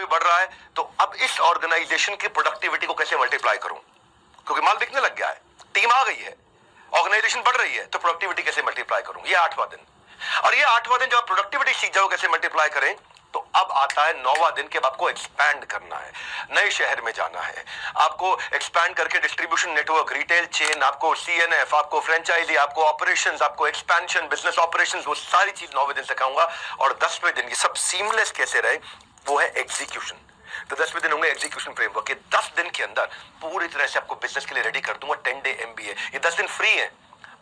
भी बढ़ रहा है, तो अब इस ऑर्गेनाइजेशन की प्रोडक्टिविटी को कैसे मल्टीप्लाई करूं, क्योंकि माल बिकने लग गया है, टीम आ गई है, ऑर्गेनाइजेशन बढ़ रही है, तो प्रोडक्टिविटी कैसे मल्टीप्लाई करूं। ये 8वां दिन, और ये 8वां दिन जब आप प्रोडक्टिविटी सीख जाओ कैसे मल्टीप्लाई करें, तो अब आता है 9वां दिन के अब आपको एक्सपैंड करना है, नए शहर में जाना है, आपको एक्सपैंड करके डिस्ट्रीब्यूशन नेटवर्क, रिटेल चेन, आपको सीएनएफ, आपको फ्रेंचाइजी, आपको ऑपरेशंस, आपको एक्सपेंशन, बिजनेस ऑपरेशंस, वो सारी चीज 9वें दिन सिखाऊंगा। और 10वें दिन ये सब सीमलेस कैसे रहे, वो है एग्जीक्यूशन। तो 10वें दिन होंगे एग्जीक्यूशन फ्रेमवर्क के। 10 दिन के अंदर पूरी तरह से आपको बिजनेस के लिए रेडी कर दूंगा। 10 डे MBA, ये 10 दिन फ्री है,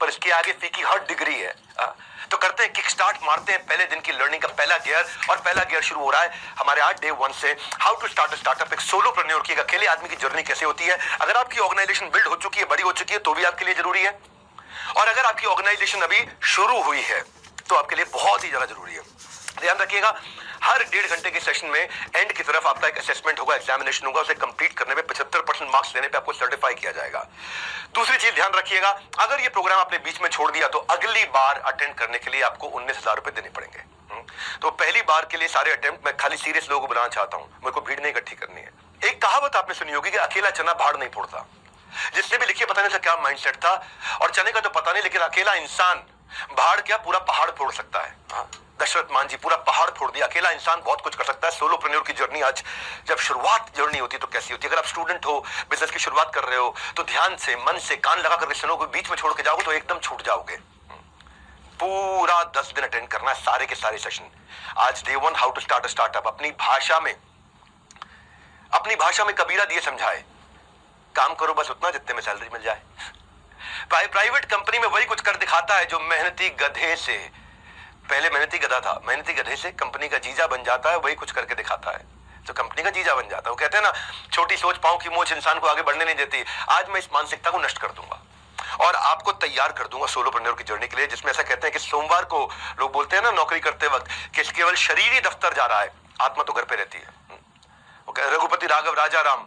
पर इसके आगे फी की हर डिग्री है। तो करते हैं, किक स्टार्ट मारते हैं पहले दिन की लर्निंग का पहला गियर, और पहला गियर शुरू हो रहा है हमारे आज डे 1 से। How to start a startup, एक सोलोप्रेन्योर की, अकेले आदमी की जर्नी कैसे होती है। अगर आपकी ऑर्गेनाइजेशन बिल्ड हो चुकी है, बड़ी हो चुकी है, तो भी आपके लिए जरूरी है, और अगर आपकी ऑर्गेनाइजेशन अभी शुरू हुई है तो आपके लिए बहुत ही ज्यादा जरूरी है। ध्यान रखिएगा, हर 1.5 घंटे के सेशन में एंड की तरफ आपका एक असेसमेंट होगा, एग्जामिनेशन होगा, उसे कंप्लीट करने में 75% मार्क्स लेने पे आपको सर्टिफाई किया जाएगा। दूसरी चीज ध्यान रखिएगा, अगर ये प्रोग्राम आपने बीच में छोड़ दिया तो अगली बार अटेंड करने के लिए आपको 19,000 रुपए देने पड़ेंगे। तो पहली बार के लिए सारे अटेम्प्ट मैं खाली सीरियस लोगों को बुलाना चाहता हूं, मेरे को भीड़ नहीं इकट्ठी करनी है। एक कहावत आपने सुनी होगी कि अकेला चना भाड़ नहीं फोड़ता। जिसने भी लिखी, पता नहीं था क्या माइंडसेट था, और चने का तो पता नहीं, लेकिन अकेला इंसान भाड़ क्या पूरा पहाड़ फोड़ सकता है। दशरथ मान जी पूरा पहाड़ फोड़ दिया। अकेला इंसान बहुत कुछ कर सकता है। सोलोप्रेन्योर की जर्नी आज जब शुरुआत जर्नी होती है तो कैसी होती है। अगर आप स्टूडेंट हो, बिजनेस की शुरुआत कर रहे हो, तो ध्यान से, मन से, कान लगा करके सुनो, को बीच में छोड़ के जाओगे तो एकदम छूट जाओगे। पूरा 10 दिन अटेंड करना है, सारे के सारे सेशन। आज day 1, how to start a startup. अपनी भाषा में कबीरा दिए समझाए, काम करो बस उतना जितने में सैलरी मिल जाए। प्राइवेट कंपनी में वही कुछ कर दिखाता है जो मेहनती गधे से, पहले मेहनती गधा था, मेहनती गधे से कंपनी का जीजा बन जाता है, वही कुछ करके दिखाता है तो कंपनी का जीजा बन जाता है। वो कहते हैं ना, छोटी सोच पांव की मोच इंसान को आगे बढ़ने नहीं देती। आज मैं इस मानसिकता को नष्ट कर दूंगा और आपको तैयार कर दूंगा सोलोप्रेन्योर की जर्नी के लिए, जिसमें ऐसा कहते हैं कि सोमवार को लोग बोलते हैं ना नौकरी करते वक्त कि केवल शरीर ही दफ्तर जा रहा है, आत्मा तो घर पे रहती है। रघुपति राघव राजा राम,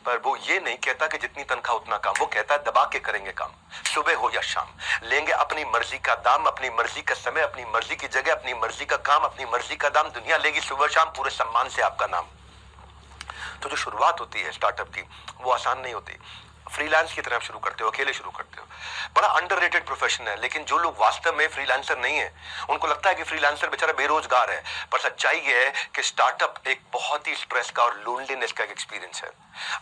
पर वो ये नहीं कहता कि जितनी तनख्वाह उतना काम, वो कहता है दबा के करेंगे काम, सुबह हो या शाम, लेंगे अपनी मर्जी का दाम, अपनी मर्जी का समय, अपनी मर्जी की जगह, अपनी मर्जी का काम, अपनी मर्जी का दाम, दुनिया लेगी सुबह शाम पूरे सम्मान से आपका नाम। तो जो शुरुआत होती है स्टार्टअप की, वो आसान नहीं होती। फ्रीलांस की तरह शुरू करते हो, अकेले शुरू करते हो, बड़ा अंडररेटेड प्रोफेशन है। लेकिन जो लोग वास्तव में फ्रीलांसर नहीं है, उनको लगता है कि फ्रीलांसर बेचारा बेरोजगार है, पर सच्चाई ये है कि स्टार्टअप एक बहुत ही स्ट्रेस का और लोनलीनेस का एक एक्सपीरियंस है,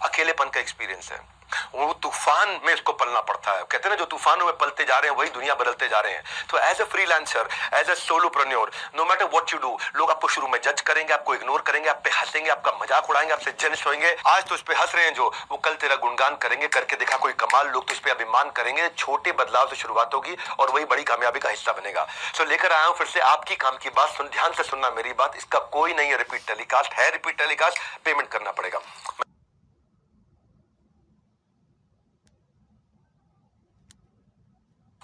अकेलेपन का एक्सपीरियंस है। वो तूफान में इसको पलना पड़ता है। कहते हैं ना, जो तूफानों में पलते जा रहे हैं वही दुनिया बदलते जा रहे हैं। तो as a freelancer, as a solopreneur, no matter what you do, लोग आपको शुरू में जज करेंगे, आपको इग्नोर करेंगे, आप पे हंसेंगे, आपका मजाक उड़ाएंगे, आपसे जेलस होंगे। आज तो इस पे हंस रहे हैं जो, वो कल तेरा गुणगान करेंगे, करके दिखा कोई कमाल, लोग तो इस पे अभिमान करेंगे। छोटे बदलाव से शुरुआत होगी और वही बड़ी कामयाबी का हिस्सा बनेगा। सो लेकर आया हूं फिर से आपकी काम की बात, सुन ध्यान से सुनना मेरी बात, इसका कोई नहीं है रिपीट टेलीकास्ट, है रिपीट टेलीकास्ट, पेमेंट करना पड़ेगा।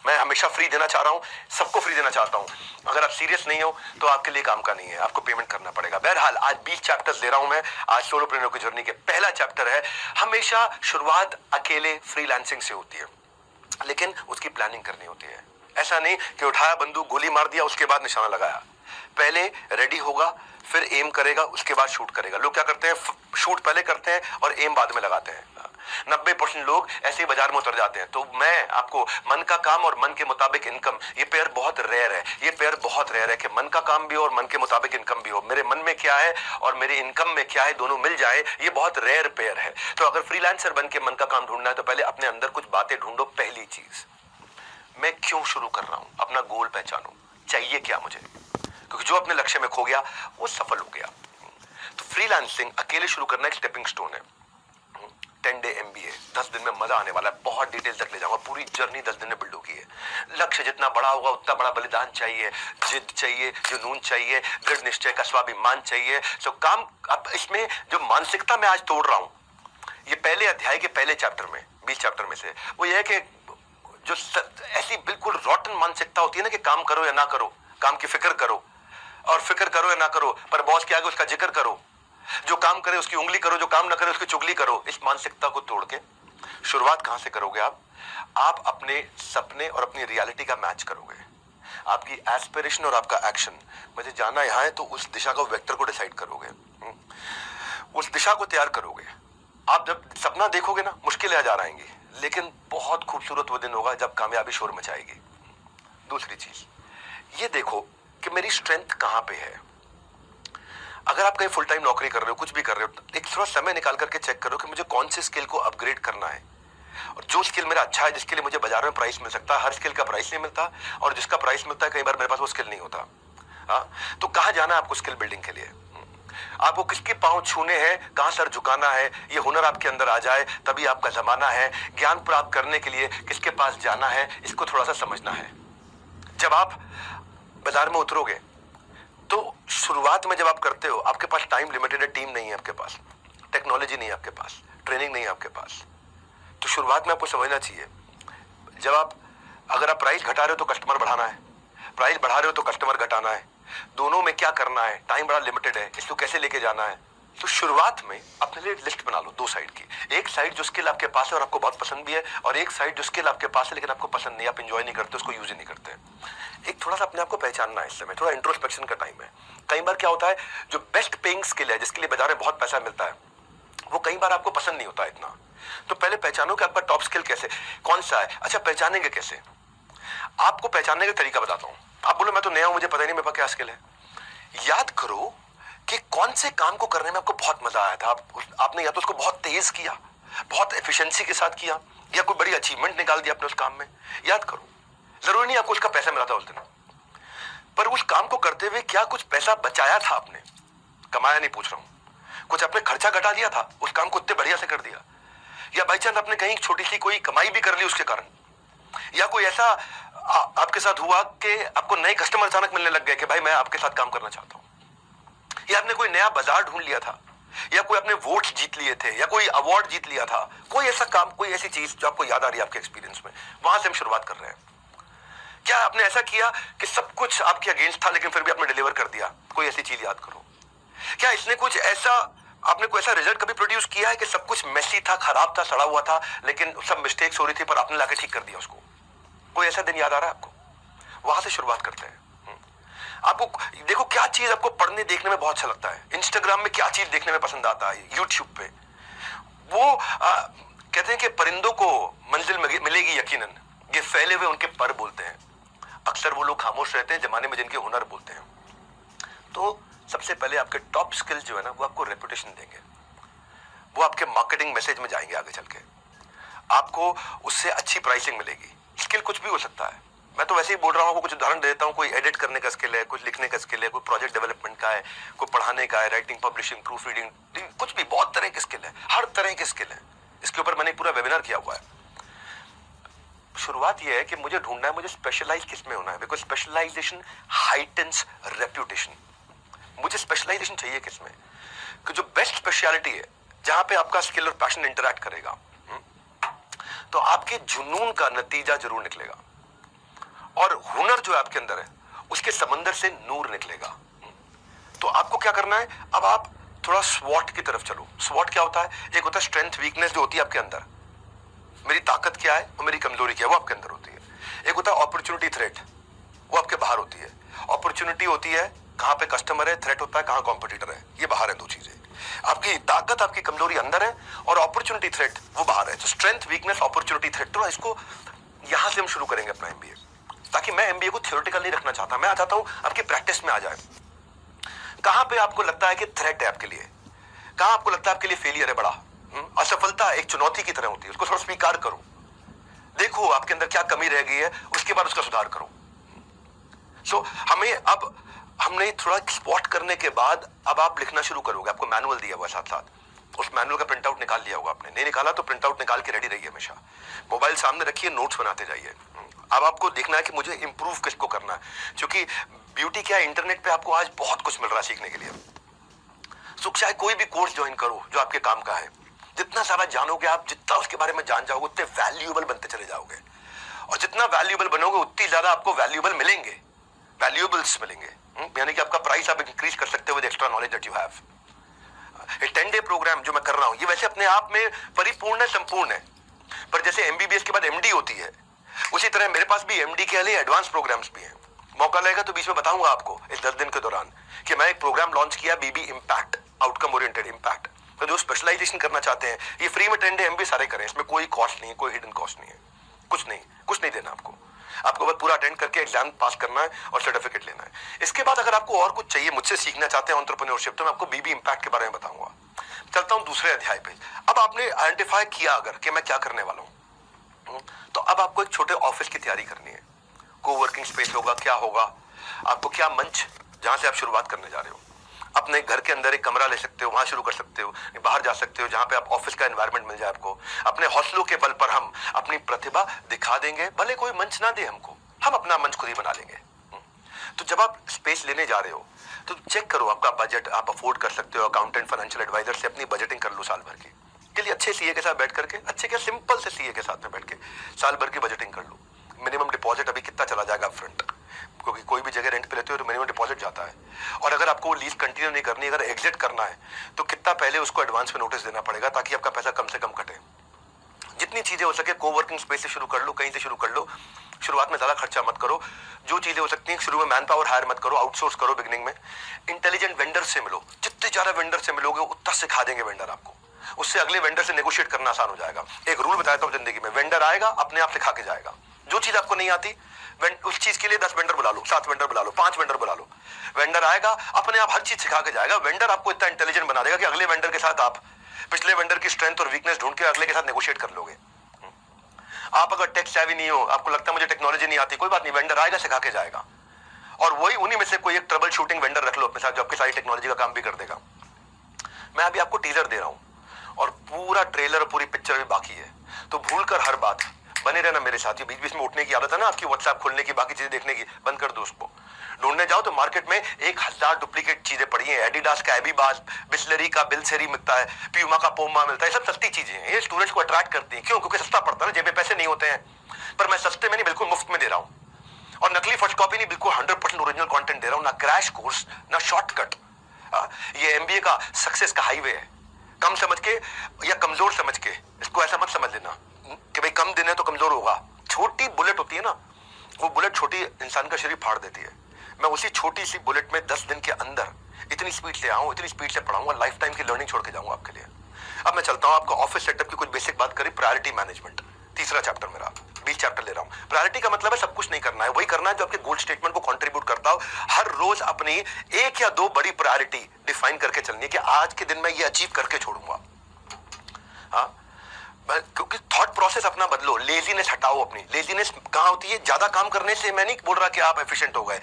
मैं हमेशा फ्री देना चाह रहा हूं, सबको फ्री देना चाहता हूं। अगर आप सीरियस नहीं हो तो आपके लिए काम का नहीं है, आपको पेमेंट करना पड़ेगा। बहरहाल आज 20 चैप्टर्स दे रहा हूं मैं। आज सोलोप्रेन्योर की जर्नी के पहला चैप्टर है, हमेशा शुरुआत अकेले फ्रीलांसिंग से होती है, लेकिन उसकी प्लानिंग करनी होती है। ऐसा नहीं कि उठाया बंदूक, गोली मार दिया, उसके बाद निशाना लगाया। पहले रेडी होगा, फिर एम करेगा, उसके बाद शूट करेगा। लोग क्या करते हैं, शूट पहले करते हैं और एम बाद में लगाते हैं। 90% लोग ऐसे ही बाजार में उतर जाते हैं। तो मैं आपको मन का काम और मन के मुताबिक इनकम, ये पेयर बहुत रेयर है, ये पेयर बहुत रेयर है कि मन का काम भी हो और मन के मुताबिक इनकम भी हो। मेरे मन में क्या है और मेरी इनकम में क्या है, दोनों मिल जाए, ये बहुत रेयर पेयर है। तो अगर फ्रीलांसर बन के मन का काम ढूंढना है तो पहले अपने अंदर कुछ बातें ढूंढो। पहली चीज, मैं क्यों शुरू कर रहा हूं, अपना गोल पहचानो, चाहिए क्या मुझे, क्योंकि जो अपने लक्ष्य में खो गया वो सफल हो गया। तो फ्रीलांसिंग अकेले शुरू करना एक स्टेपिंग स्टोन है। 10 डे MBA, 10 दिन में मजा आने वाला है, बहुत डिटेल तक ले जाऊंगा, पूरी जर्नी 10 दिन में बिल्ड होगी है। लक्ष्य जितना बड़ा होगा उतना बड़ा बलिदान चाहिए, जिद चाहिए, जुनून चाहिए, दृढ़ निश्चय का स्वाभिमान चाहिए। सो काम, अब इसमें जो मानसिकता मैं आज तोड़ रहा हूं, ये पहले अध्याय के पहले चैप्टर में, 20 चैप्टर में से, वो ये है कि जो ऐसी बिल्कुल रॉटन मानसिकता होती है ना कि काम करो या ना करो, काम की फिक्र करो, और फिक्र करो या ना करो पर बॉस के आगे उसका जिक्र करो, जो काम करे उसकी उंगली करो, जो काम ना करे उसकी चुगली करो। इस मानसिकता को तोड़ के शुरुआत कहां से करोगे आप अपने सपने और अपनी रियलिटी का मैच करोगे। आपकी एस्पिरेशन और आपका एक्शन, मुझे जाना यहां है तो उस दिशा का वेक्टर को डिसाइड करोगे। उस दिशा को तैयार करोगे, आप जब सपना देखोगे ना, मुश्किलें हजार आएंगी, लेकिन बहुत खूबसूरत वो दिन होगा जब कामयाबी शोर मचाएगी। दूसरी चीज ये देखो कि मेरी स्ट्रेंथ कहां पे है। अगर आप कहीं फुल टाइम नौकरी कर रहे हो, कुछ भी कर रहे हो, एक थोड़ा समय निकाल करके चेक करो कि मुझे कौन से स्किल को अपग्रेड करना है, और जो स्किल मेरा अच्छा है, जिसके लिए मुझे बाजार में प्राइस मिल सकता है। हर स्किल का प्राइस नहीं मिलता, और जिसका प्राइस मिलता है कई बार मेरे पास वो स्किल नहीं होता। हाँ, तो कहां जाना है आपको स्किल बिल्डिंग के लिए? आपको किसके पांव छूने हैं, कहां सर झुकाना है, ये हुनर आपके अंदर आ जाए तभी आपका जमाना है। ज्ञान प्राप्त करने के लिए किसके पास जाना है, इसको थोड़ा सा समझना है। जब आप बाजार में उतरोगे तो शुरुआत में जब आप करते हो, आपके पास टाइम लिमिटेड है, टीम नहीं है आपके पास, टेक्नोलॉजी नहीं है आपके पास, ट्रेनिंग नहीं है आपके पास। तो शुरुआत में आपको समझना चाहिए, अगर आप प्राइस घटा रहे हो तो कस्टमर बढ़ाना है, प्राइस बढ़ा रहे हो तो कस्टमर घटाना है, दोनों में क्या करना है, टाइम बड़ा लिमिटेड है, इसको कैसे लेके जाना है। तो शुरुआत में अपने लिए लिस्ट बना लो दो साइड की। एक साइड जो स्किल आपके पास है और आपको बहुत पसंद भी है, और एक साइड जो स्किल आपके पास है लेकिन आपको पसंद नहीं, आप एंजॉय नहीं करते, उसको यूज ही नहीं करते। एक थोड़ा सा अपने आप को पहचानना है, इस समय थोड़ा इंट्रोस्पेक्शन का टाइम है। कई बार क्या होता है, जो बेस्ट पेइंग स्किल है, जिसके लिए बाजार में बहुत पैसा मिलता है, वो कई बार आपको पसंद नहीं होता इतना। तो पहले पहचानो कि आपका टॉप स्किल कैसे, कौन सा है। अच्छा, पहचानेंगे कैसे? आपको पहचानने का तरीका बताता हूं। आप बोलो मैं तो नया हूं, मुझे पता ही नहीं मेरे पास क्या स्किल है। याद करो कि कौन से काम को करने में आपको बहुत मजा आया था। आपने या तो उसको बहुत तेज किया, बहुत एफिशिएंसी के साथ किया, या कोई बड़ी अचीवमेंट निकाल दिया अपने उस काम में। याद करो, जरूरी नहीं आपको उसका पैसा मिला था उस दिन, पर उस काम को करते हुए क्या कुछ पैसा बचाया था आपने? कमाया नहीं पूछ रहा हूं, कुछ अपने खर्चा घटा दिया था, उस काम को इतने बढ़िया से कर दिया। या बाई चांस आपने कहीं छोटी सी कोई कमाई भी कर ली उसके कारण, या कोई ऐसा आपके साथ हुआ कि आपको नए कस्टमर अचानक मिलने लग गए कि भाई मैं आपके साथ काम करना चाहता हूं, या आपने कोई नया बाजार ढूंढ लिया था, या कोई आपने वोट्स जीत लिए थे, या कोई अवार्ड जीत लिया था। कोई ऐसा काम, कोई ऐसी चीज जो आपको याद आ रही है आपके एक्सपीरियंस में, वहां से हम शुरुआत कर रहे हैं। क्या आपने ऐसा किया कि सब कुछ आपके अगेंस्ट था लेकिन फिर भी आपने डिलीवर कर दिया? कोई ऐसी चीज याद करो। क्या इसने कुछ ऐसा, आपने कोई ऐसा रिजल्ट कभी प्रोड्यूस किया है कि सब कुछ मेसी था, खराब था, सड़ा हुआ था, लेकिन सब मिस्टेक्स हो रही थी पर आपने लाके ठीक कर दिया उसको? कोई ऐसा दिन याद आ रहा है आपको? वहां से शुरुआत करते हैं। आपको देखो क्या चीज आपको पढ़ने देखने में बहुत अच्छा लगता है, इंस्टाग्राम में क्या चीज देखने में पसंद आता है, यूट्यूब पे वो कहते हैं कि परिंदों को मंजिल मिलेगी यकीनन, ये फैले हुए उनके पर बोलते हैं। अक्सर वो लोग खामोश रहते हैं जमाने में जिनके हुनर बोलते हैं। तो सबसे पहले आपके टॉप स्किल जो है ना, वो आपको रेपुटेशन देंगे, वो आपके मार्केटिंग मैसेज में जाएंगे आगे चल के, आपको उससे अच्छी प्राइसिंग मिलेगी। स्किल कुछ भी हो सकता है, मैं तो वैसे ही बोल रहा हूँ, कुछ उदाहरण देता हूँ। कोई एडिट करने का स्किल है, कुछ लिखने का स्किल है, कोई प्रोजेक्ट डेवलपमेंट का है, कोई पढ़ाने का है, राइटिंग, पब्लिशिंग, प्रूफ रीडिंग, कुछ भी, बहुत तरह के स्किल है, हर तरह के स्किल है। इसके ऊपर मैंने पूरा वेबिनार किया हुआ है। शुरुआत यह है कि मुझे ढूंढना है मुझे स्पेशलाइज किस में होना है, बिकॉज स्पेशलाइजेशन हाइटन्स रेप्यूटेशन। मुझे स्पेशलाइजेशन चाहिए किस में, कि जो बेस्ट स्पेशलिटी है, जहां पे आपका स्किल और पैशन इंटरैक्ट करेगा, तो आपके जुनून का नतीजा जरूर निकलेगा, और हुनर जो है आपके अंदर है उसके समंदर से नूर निकलेगा। तो आपको क्या करना है, अब आप थोड़ा स्वॉट की तरफ चलो। स्वॉट क्या होता है? एक होता है स्ट्रेंथ वीकनेस जो होती है आपके अंदर, मेरी ताकत क्या है और मेरी कमजोरी क्या है, वो आपके अंदर होती है। एक होता है अपॉर्चुनिटी थ्रेट, वो आपके बाहर होती है। अपॉर्चुनिटी होती है कहां पे कस्टमर है, थ्रेट होता है कहां कॉम्पिटिटर है, ये बाहर है। दो चीजें, आपकी ताकत, आपकी कमजोरी अंदर है, और अपॉर्चुनिटी थ्रेट वो बाहर है। तो स्ट्रेंथ, वीकनेस, अपॉर्चुनिटी, थ्रेट, तो इसको यहां से हम शुरू करेंगे अपना एमबीए। ताकि मैं एमबीए को थ्योरेटिकल नहीं रखना चाहता, मैं चाहता हूं आपकी प्रैक्टिस में आ जाए। कहां पे आपको लगता है कि थ्रेट है आपके लिए, कहां आपको लगता है आपके लिए फेलियर है बड़ा, असफलता एक चुनौती की तरह होती है, उसको थोड़ा स्वीकार करो, देखो आपके अंदर क्या कमी रह गई है, उसके बाद उसका सुधार करो। हमने थोड़ा स्पॉट करने के बाद अब आप लिखना शुरू करोगे। आपको मैनुअल दिया हुआ साथ साथ, उस मैनुअल का प्रिंट आउट निकाल लिया होगा आपने, नहीं निकाला तो प्रिंट आउट निकाल के रेडी रहिए, हमेशा मोबाइल सामने रखिए, नोट्स बनाते जाइए। अब आपको देखना है कि मुझे इंप्रूव किसको करना है, क्योंकि ब्यूटी क्या है, इंटरनेट पे आपको आज बहुत कुछ मिल रहा है सीखने के लिए। चाहे कोई भी कोर्स ज्वाइन करो जो आपके काम का है, जितना सारा जानोगे आप, जितना उसके बारे में जान जाओगे, उतने वैल्यूएबल बनते चले जाओगे, और जितना वैल्यूएबल बनोगे उतनी ज्यादा आपको वैल्यूएबल मिलेंगे, वैल्यूएबल्स मिलेंगे। यानी कि आपका प्राइस आप इंक्रीज कर सकते हो with extra knowledge that you have. 10 day programme जो मैं कर रहा हूं, ये वैसे अपने आप में परिपूर्ण है, संपूर्ण है, पर जैसे एमबीबीएस के बाद एमडी होती है, उसी तरह मेरे पास भी एमडी के लिए एडवांस प्रोग्राम्स भी हैं। मौका लगेगा तो बीच में बताऊंगा आपको इस 10 दिन के दौरान कि मैं एक प्रोग्राम लॉन्च किया, बीबी इंपैक्ट, आउटकम ओरिएंटेड इंपैक्ट। तो जो स्पेशलाइजेशन करना चाहते हैं, ये फ्री में ट्रेंड है, MBA सारे करें, इसमें कोई कॉस्ट नहीं है, कोई हिडन कॉस्ट नहीं है, कुछ नहीं देना आपको बस पूरा अटेंड करके एग्जाम पास करना है और सर्टिफिकेट लेना है। इसके बाद अगर आपको और कुछ चाहिए, मुझसे सीखना चाहते हैं एंटरप्रेन्योरशिप, तो मैं आपको BB इम्पैक्ट के बारे में बताऊंगा। चलता हूं दूसरे अध्याय पे। अब आपने आइडेंटिफाई किया अगर कि मैं क्या करने वाला हूं, तो अब आपको एक छोटे ऑफिस की तैयारी करनी है। कोवर्किंग स्पेस होगा, क्या होगा, आपको क्या मंच, जहां से आप शुरुआत करने जा रहे हो। अपने घर के अंदर एक कमरा ले सकते हो, वहां शुरू कर सकते हो, बाहर जा सकते हो जहां पे आप ऑफिस का एनवायरनमेंट मिल जाए आपको। अपने हौसलों के बल पर हम अपनी प्रतिभा दिखा देंगे, भले कोई मंच ना दे हमको, हम अपना मंच खुद ही बना लेंगे। तो जब आप स्पेस लेने जा रहे हो तो चेक करो आपका बजट, आप अफोर्ड कर सकते हो। अकाउंटेंट, फाइनेंशियल एडवाइजर से अपनी बजटिंग कर लो साल भर की, के लिए अच्छे सीए के साथ बैठ करके, अच्छे क्या सिंपल से सीए के साथ में बैठ के साल भर की बजटिंग कर लो। मिनिमम डिपॉजिट अभी कितना चला जाएगा फ्रंट, क्योंकि कोई भी जगह रेंट पे लेते हो तो मिनिमम डिपॉजिट जाता है। और अगर आपको लीज कंटिन्यू नहीं करनी, अगर एग्जिट करना है तो कितना पहले उसको एडवांस में नोटिस देना पड़ेगा, ताकि आपका पैसा कम से कम कटे। जितनी चीजें हो सके कोवर्किंग स्पेस से शुरू कर लो, कहीं से शुरू कर लो। शुरुआत में ज्यादा खर्चा मत करो, जो चीजें हो सकती हैं शुरू में मैन पावर हायर मत करो, आउटसोर्स करो बिगनिंग में। इंटेलिजेंट वेंडर से मिलो, जितने ज्यादा वेंडर से मिलोगे उतना सिखा देंगे वेंडर आपको, उससे अगले वेंडर से नेगोशिएट करना आसान हो जाएगा। एक रूल बताता हूं जिंदगी में, वेंडर आएगा अपने आप सिखा के जाएगा। जो चीज आपको नहीं आती उस चीज के लिए 10 वेंडर बुला लो, 7 वेंडर बुला लो, 5 वेंडर बुला लो, वेंडर आएगा अपने आप हर चीज सिखा के जाएगा। वेंडर आपको इतना इंटेलिजेंट बना देगा कि अगले वेंडर के साथ आप पिछले वेंडर की स्ट्रेंथ और वीकनेस ढूंढ के अगले के साथ नेगोशिएट कर लोगे। आप अगर टेक सेवी नहीं हो, आपको लगता है मुझे टेक्नोलॉजी नहीं आती, कोई बात नहीं, वेंडर आएगा सिखा के जाएगा। और वही उन्हीं में से कोई एक ट्रबल शूटिंग वेंडर रख लो अपने साथ, जो आपकी सारी टेक्नोलॉजी का काम भी कर देगा। मैं अभी आपको टीजर दे रहा हूं और पूरा ट्रेलर और पूरी पिक्चर भी बाकी है, तो भूल कर हर बात बने रहना मेरे साथ। ये बीच बीच में उठने की आदत है ना आपकी, व्हाट्सएप खोलने की, बाकी चीजें देखने की, बंद कर दो उसको। ढूंढने जाओ तो मार्केट में 1000 डुप्लीकेट चीजें पड़ी हैं। एडिडास का एबीबास, बिस्लरी का बिलसेरी मिलता है, प्यूमा का पोमा मिलता है, सब सस्ती चीजें हैं। ये स्टूडेंट्स को अट्रैक्ट करती हैं, क्यों? क्योंकि सस्ता पड़ता है ना, जेब में पैसे नहीं होते हैं। पर मैं सस्ते में नहीं, बिल्कुल मुफ्त में दे रहा हूं। और नकली फर्स्ट कॉपी नहीं, बिल्कुल 100% ओरिजिनल कंटेंट दे रहा हूं। ना क्रैश कोर्स, ना शॉर्टकट। ये MBA का सक्सेस का हाईवे है। कम समझ के या कमजोर समझ के इसको ऐसा मत समझ लेना कि भाई कम दिन है तो कमजोर होगा। छोटी बुलेट होती है ना, वो बुलेट छोटी इंसान का शरीर फाड़ देती है। मैं उसी छोटी सी बुलेट में 10 दिन के अंदर इतनी स्पीड से आऊं, इतनी स्पीड से पढ़ाऊंगा, लाइफ टाइम की लर्निंग छोड़ के जाऊंगा आपके लिए। अब मैं चलता हूं, आपका ऑफिस सेटअप की कुछ बेसिक बात करें। प्रायोरिटी मैनेजमेंट, तीसरा चैप्टर मेरा, 20 चैप्टर ले रहा हूं। प्रायोरिटी का मतलब है सब कुछ नहीं करना है, वही करना है जो आपके गोल स्टेटमेंट को कंट्रीब्यूट करता हो। हर रोज अपनी 1 या 2 बड़ी प्रायोरिटी डिफाइन करके चलनी है कि आज के दिन में ये अचीव करके छोड़ूंगा। हाँ, क्योंकि थॉट प्रोसेस अपना बदलो, लेजीनेस हटाओ अपनी। लेजीनेस कहां होती है? ज्यादा काम करने से। मैं नहीं बोल रहा कि आप एफिशिएंट हो गए।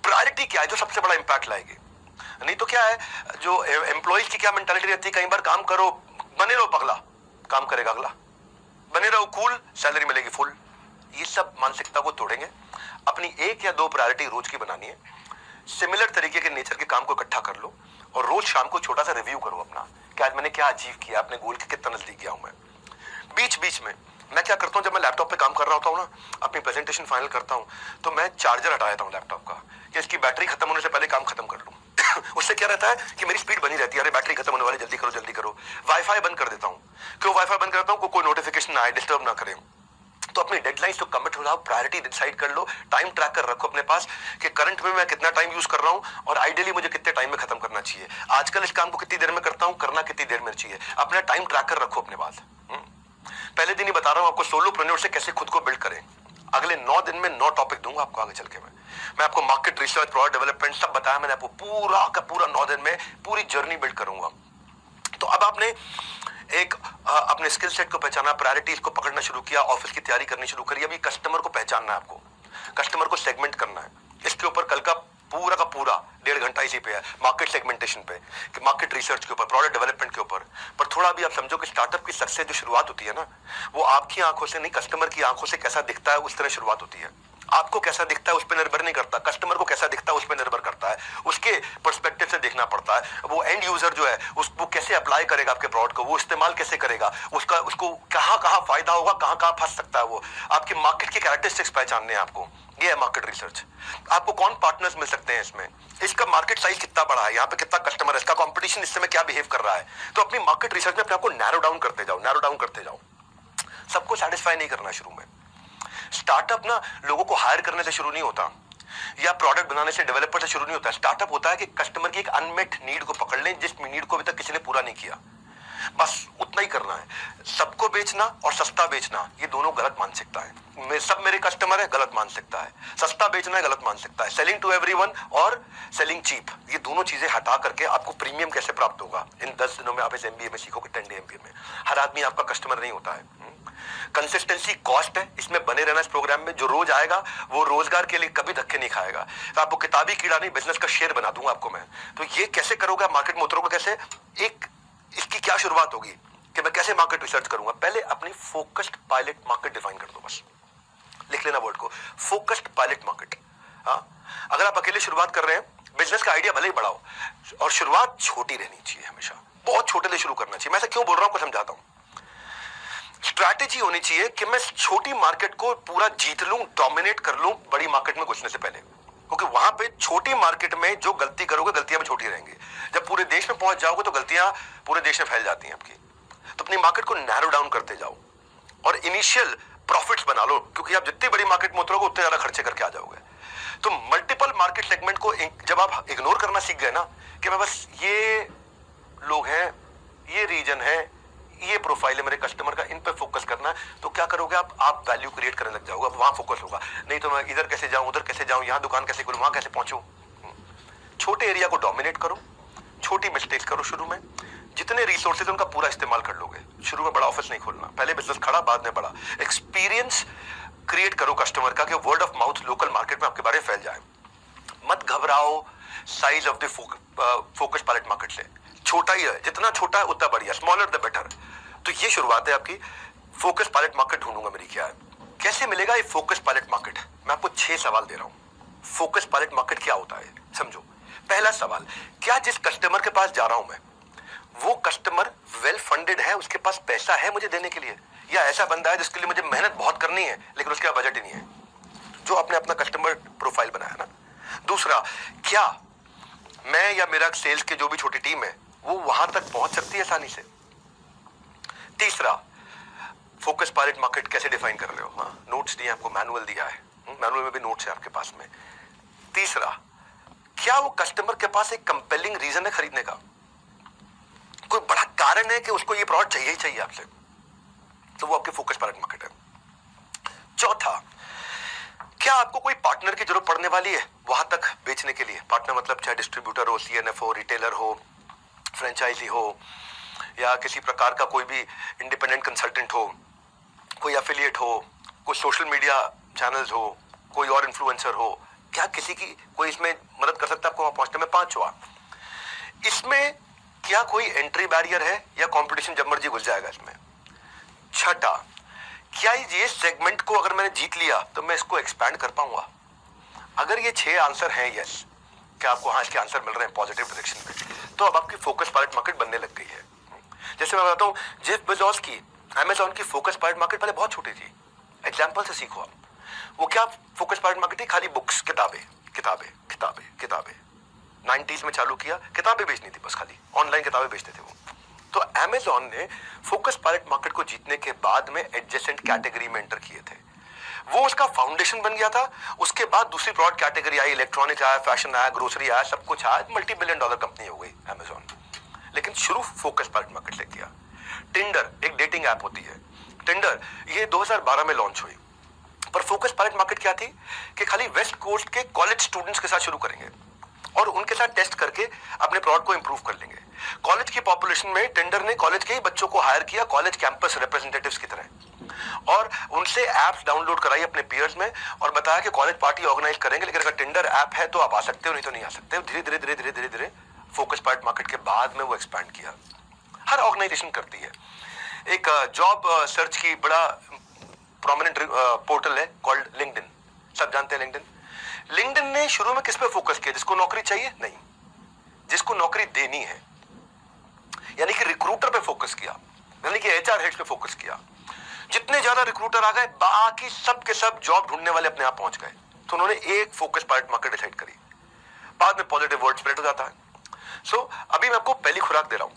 प्रायोरिटी क्या है जो सबसे बड़ा इंपैक्ट लाएगी? नहीं तो क्या है, जो एम्प्लॉइज की क्या मेंटालिटी रहती है, कई बार काम करो, बने रहो पगला, काम करेगा अगला, बने रहो कूल, सैलरी मिलेगी फुल। ये सब मानसिकता को तोड़ेंगे। अपनी 1 या 2 प्रायोरिटी रोज की बनानी है। सिमिलर तरीके के नेचर के काम को इकट्ठा कर लो और रोज शाम को छोटा सा रिव्यू करो अपना कि आज मैंने क्या अचीव किया, अपने गोल के कितना नजदीक गया हूं मैं। बीच बीच में मैं क्या करता हूं, जब मैं लैपटॉप पे काम कर रहा होता हूं ना, अपनी प्रेजेंटेशन फाइनल करता हूं, तो मैं चार्जर हटा देता हूं लैपटॉप का कि इसकी बैटरी खत्म होने से पहले काम खत्म कर लूं। उससे क्या रहता है कि मेरी स्पीड बनी रहती है। अरे बैटरी खत्म होने वाली, जल्दी करो जल्दी करो। वाईफाई बंद कर देता हूं। क्यों वाईफाई बंद करता हूं? कोई नोटिफिकेशन ना आए, डिस्टर्ब ना करे। तो अपनी डेडलाइंस तो कमिट हो जाओ, प्रायोरिटी डिसाइड कर लो, टाइम ट्रैकर रखो अपने पास कि करंट में मैं कितना टाइम यूज कर रहा हूं और आइडियली मुझे कितने टाइम में खत्म करना चाहिए। आजकल इस काम को कितनी देर में करता हूं, करना कितनी देर में चाहिए। अपना टाइम ट्रैकर रखो अपने पास। पहले दिन ही बता रहा हूं आपको सोलोप्रेन्योर से कैसे खुद को बिल्ड करें। अगले 9 दिन में 9 टॉपिक दूंगा आपको आगे चल के। मैं आपको मार्केट रिसर्च, प्रोडक्ट डेवलपमेंट सब बताया मैंने आपको। पूरा का पूरा 9 दिन में पूरी जर्नी बिल्ड करूंगा। तो अब आपने एक अपने स्किल सेट को पहचाना, प्रायोरिटीज को पकड़ना शुरू किया, ऑफिस की तैयारी करनी शुरू करी। अभी कस्टमर को पहचानना है आपको, कस्टमर को सेगमेंट करना है। इसके ऊपर कल का पूरा 1.5 घंटा इसी पे है, मार्केट सेगमेंटेशन पे, कि मार्केट रिसर्च के ऊपर, प्रोडक्ट डेवलपमेंट के ऊपर। पर थोड़ा भी आप समझो कि स्टार्टअप की सक्सेस जो शुरुआत होती है ना, वो आपकी आंखों से नहीं, कस्टमर की आंखों से कैसा दिखता है उस तरह शुरुआत होती है। आपको कैसा दिखता है उस पर निर्भर नहीं करता, कस्टमर को कैसा दिखता है उस पर निर्भर करता है। उसके पर्सपेक्टिव से देखना पड़ता है। वो एंड यूजर जो है वो कैसे अप्लाई करेगा आपके प्रोडक्ट को, वो इस्तेमाल कैसे करेगा, उसको कहां फायदा होगा, कहां फंस सकता है। वो आपकी मार्केट की कैरेक्टरिस्टिक्स पहचानने हैं आपको। ये है मार्केट रिसर्च। आपको कौन पार्टनर्स मिल सकते हैं इसमें, इसका मार्केट साइज कितना बड़ा है, यहाँ पे कितना कस्टमर है, इसका कंपटीशन इस समय क्या बिहेव कर रहा है। तो अपनी मार्केट रिसर्च में अपने आपको नैरो डाउन करते जाओ। सबको सेटिस्फाई नहीं करना शुरू में। स्टार्टअप ना लोगों को हायर करने से शुरू नहीं होता या प्रोडक्ट बनाने से, डेवलपर से शुरू नहीं होता। स्टार्टअप होता है कि कस्टमर की एक अनमेट नीड को पकड़ लें, जिस नीड को अभी तक किसी ने पूरा नहीं किया। बस उतना ही करना है। सबको बेचना और सस्ता बेचना ये दोनों गलत मानसिकता है। सब मेरे कस्टमर है, गलत मानसिकता है। सस्ता बेचना है, गलत मानसिकता है। सेलिंग टू एवरीवन और सेलिंग चीप, ये दोनों चीजें हटा करके आपको प्रीमियम कैसे प्राप्त होगा, इन 10 दिनों में आप इस MBA में सीखोगे, 10 डे MBA में। हर आदमी आपका कस्टमर नहीं होता है। कंसिस्टेंसी कॉस्ट है, इसमें बने रहना। इस प्रोग्राम में जो रोज आएगा वो रोजगार के लिए कभी धक्के नहीं खाएगा। तो आपको किताबी कीड़ा नहीं, बिजनेस का शेर बना दूंगा आपको मैं। तो ये कैसे करोगे, मार्केट में उतरोगे कैसे, एक इसकी क्या शुरुआत होगी कि मैं कैसे मार्केट रिसर्च करूंगा। पहले अपनी फोकस्ड पायलट मार्केट डिफाइन कर दो, बस लिख लेना वर्ड को, फोकस्ड पायलट मार्केट। हाँ, अगर आप अकेले शुरुआत कर रहे हैं, बिजनेस का आइडिया भले ही बढ़ाओ और शुरुआत छोटी रहनी चाहिए, हमेशा बहुत छोटे से शुरू करना चाहिए। मैं ऐसा क्यों बोल रहा हूं, आपको समझाता हूं। स्ट्रैटेजी होनी चाहिए कि मैं छोटी मार्केट को पूरा जीत लूं, डोमिनेट कर लूं बड़ी मार्केट में घुसने से पहले, क्योंकि वहां पे छोटी मार्केट में जो गलती करोगे, गलतियां भी छोटी रहेंगी। जब पूरे देश में पहुंच जाओगे तो गलतियां पूरे देश में फैल जाती हैं आपकी। तो अपनी मार्केट को नैरो डाउन करते जाओ और इनिशियल प्रॉफिट्स बना लो, क्योंकि आप जितनी बड़ी मार्केट में उतरोगे उतने ज्यादा खर्चे करके आ जाओगे। तो मल्टीपल मार्केट सेगमेंट को जब आप इग्नोर करना सीख गए ना, कि मैं बस ये लोग हैं, ये रीजन है, ये प्रोफाइल है मेरे कस्टमर का, इन पे फोकस करना है, तो क्या करोगे आप वैल्यू क्रिएट करने लग जाओगे, वहां फोकस होगा। नहीं तो मैं इधर कैसे जाऊं, उधर कैसे जाऊं, यहां दुकान कैसे खोलूं, वहां कैसे पहुंचूं। छोटे एरिया को डोमिनेट करो, छोटी मिस्टेक्स करो शुरू में, जितने रिसोर्सेज उनका पूरा इस्तेमाल कर लोगे। शुरू में बड़ा ऑफिस नहीं खोलना, पहले बिजनेस खड़ा बाद में बड़ा। एक्सपीरियंस क्रिएट करो कस्टमर का, कि word of mouth local market में आपके बारे में फैल जाए। मत घबराओ size of the focus pilot market से, छोटा ही है, जितना छोटा है उतना बढ़िया, स्मॉलर द बेटर। तो ये शुरुआत है आपकी। फोकस पायलट मार्केट ढूंढूंगा मेरी क्या है, कैसे मिलेगा ये फोकस पायलट मार्केट। मैं आपको 6 सवाल दे रहा हूं। फोकस पायलट मार्केट क्या होता है समझो। पहला सवाल, क्या जिस कस्टमर के पास जा रहा हूं मैं, वो कस्टमर वेल फंडेड है, उसके पास पैसा है मुझे देने के लिए, या ऐसा बंदा है जिसके लिए मुझे मेहनत बहुत करनी है लेकिन उसके पास बजट ही नहीं है, जो आपने अपना कस्टमर प्रोफाइल बनाया ना। दूसरा, क्या मैं या मेरा सेल्स के जो भी छोटी टीम है वो वहां तक पहुंच सकती है आसानी से। तीसरा, फोकस पायलट मार्केट कैसे डिफाइन कर रहे हो। हाँ, नोट्स दिए आपको, मैनुअल दिया है, मैनुअल में भी नोट्स है आपके पास में। तीसरा, क्या वो कस्टमर के पास एक कंपेलिंग रीजन है खरीदने का, कोई बड़ा कारण है कि उसको ये प्रोडक्ट चाहिए ही चाहिए आपसे, तो वो आपके फोकस पायलट मार्केट है। चौथा, क्या आपको कोई पार्टनर की जरूरत पड़ने वाली है वहां तक बेचने के लिए। पार्टनर मतलब चाहे डिस्ट्रीब्यूटर हो, CNF हो, रिटेलर हो, फ्रेंचाइजी हो, या किसी प्रकार का कोई भी इंडिपेंडेंट कंसल्टेंट हो, कोई एफिलिएट हो, कोई सोशल मीडिया चैनल्स हो, कोई और इन्फ्लुएंसर हो। क्या किसी की कोई इसमें मदद कर सकता है आपको वहां पहुंचने में। पांचवा, इसमें क्या कोई एंट्री बैरियर है या कंपटीशन जब मर्जी घुस जाएगा इसमें। छठा, क्या ये सेगमेंट को अगर मैंने जीत लिया तो मैं इसको एक्सपैंड कर पाऊंगा। अगर ये 6 आंसर हैं यस, क्या आपको हाँ इसके आंसर मिल रहे हैं पॉजिटिव डायरेक्शन में, तो अब आपकी फोकस पायलट मार्केट बनने लग गई है। जैसे मैं बताता हूँ, जेफ बेजोस की अमेज़न की फोकस पायलट मार्केट पहले बहुत छोटी थी। एग्जाम्पल से सीखो आप, वो क्या फोकस पायलट मार्केट थी, खाली बुक्स, किताबें किताबें किताबें किताबें। 90s में चालू किया, किताबें बेचनी थी बस, खाली ऑनलाइन किताबें बेचते थे वो। तो अमेज़न ने फोकस पायलट मार्केट को जीतने के बाद में एडजेसेंट कैटेगरी में एंटर किए थे, वो उसका फाउंडेशन बन गया था। उसके बाद दूसरी प्रोडक्ट कैटेगरी आई, इलेक्ट्रॉनिक आया, फैशन आया, ग्रोसरी आया, सब कुछ आया, $multi-billion कंपनी हो गई अमेज़न। लेकिन शुरू फोकस पायलट मार्केट से किया। टिंडर एक डेटिंग ऐप होती है, टिंडर ये 2012 में लॉन्च हुई, पर फोकस पायलट मार्केट क्या थी कि खाली वेस्ट कोस्ट के कॉलेज स्टूडेंट्स के साथ शुरू करेंगे और उनके साथ टेस्ट करके अपने प्रोडक्ट को इंप्रूव कर लेंगे। कॉलेज की पॉपुलेशन में टिंडर ने कॉलेज के ही बच्चों को हायर किया, कॉलेज कैंपस रिप्रेजेंटेटिव्स की तरह, और उनसे ऐप्स डाउनलोड कराई अपने पीयर्स में और बताया कि कॉलेज पार्टी ऑर्गेनाइज करेंगे, लेकिन अगर टिंडर ऐप है तो आप आ सकते हो, नहीं तो नहीं आ सकते। धीरे धीरे धीरे धीरे धीरे धीरे फोकस पायलट मार्केट के बाद में वो एक्सपैंड किया। हर ऑर्गेनाइजेशन करती है। एक जॉब सर्च की बड़ा प्रोमिनेंट पोर्टल है कॉल्ड लिंक्डइन, सब जानते हैं लिंक्डइन। लिंक्डइन ने शुरू में किस पे फोकस किया, जिसको नौकरी चाहिए नहीं, जिसको नौकरी देनी है, यानी कि रिक्रूटर पे फोकस किया, यानी कि HR हेड्स पे फोकस किया। जितने ज्यादा रिक्रूटर आ गए, बाकी सब के सब जॉब ढूंढने वाले अपने आप पहुंच गए। तो उन्होंने एक फोकस पायलट मार्केट डिसाइड करी, बाद में पॉजिटिव वर्ड स्प्रेड हो जाता है। सो अभी मैं आपको पहली खुराक दे रहा हूं,